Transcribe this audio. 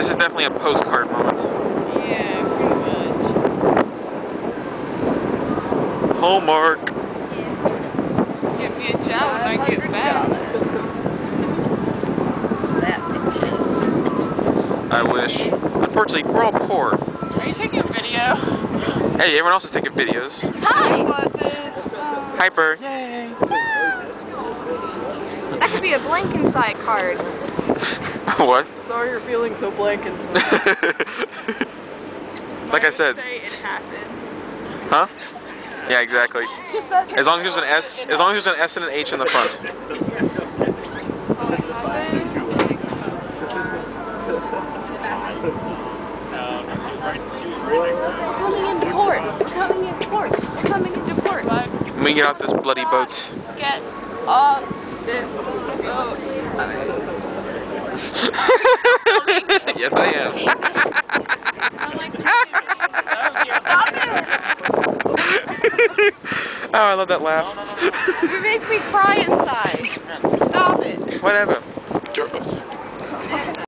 This is definitely a postcard moment. Yeah, pretty much. Hallmark. Get me a job when I get back. That picture. I wish. Unfortunately, we're all poor. Are you taking a video? Hey, everyone else is taking videos. Hi! Hyper. Yay! That could be a blank inside card. What? Sorry you're feeling so blank and small. Like I said. Say it happens. Huh? Yeah, exactly. As long as there's an S, as long as there's an S and an H in the front. Coming into port. Coming into port. Coming into port. When we get out this bloody boat. Get off this boat. Yes, I am. Stop it! Oh, I love that laugh. You make me cry inside. Stop it. Whatever.